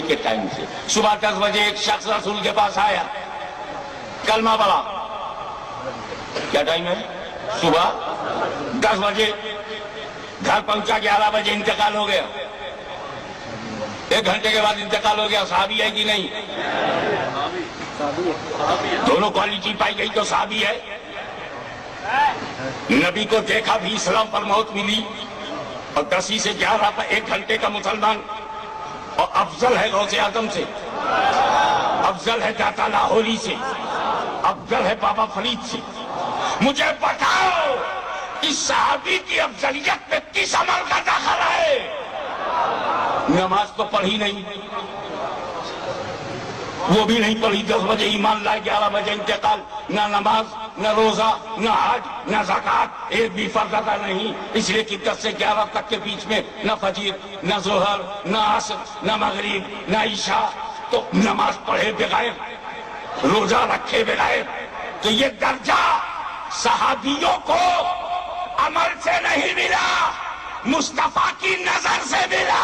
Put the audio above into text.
کے ٹائم سے صبح 10 بجے ایک شخص رسول کے پاس آیا، کلمہ پڑھا. کیا ٹائم ہے؟ صبح 10 بجے. گھر پہنچا 11 بجے انتقال ہو گیا. 1 گھنٹے کے بعد انتقال ہو گیا. صحابی ہے کہ نہیں؟ دونوں کوالٹی پائی گئی تو صحابی ہے. نبی کو دیکھا بھی اسلام پر موت ملی، اور 10 سے 11 پر 1 گھنٹے کا مسلمان، اور افضل ہے غوث اعظم سے، افضل ہے داتا لاہوری سے، افضل ہے بابا فرید سے. مجھے بتاؤ اس صحابی کی افضلیت میں کس عمل کا داخلہ ہے؟ نماز تو پڑھی نہیں، وہ بھی نہیں پڑھی. 10 بجے ایمان لائے، 11 بجے انتقال. نہ نماز، نہ روزہ، نہ حج، نہ زکوٰۃ، ایک بھی فرض ادا نہیں. اس لیے کہ 10 سے 11 تک کے بیچ میں نہ فجر، نہ ظہر، نہ عصر، نہ مغرب، نہ عشاء. تو نماز پڑھے بغیر، روزہ رکھے بغیر. تو یہ درجہ صحابیوں کو عمل سے نہیں ملا، مصطفیٰ کی نظر سے ملا.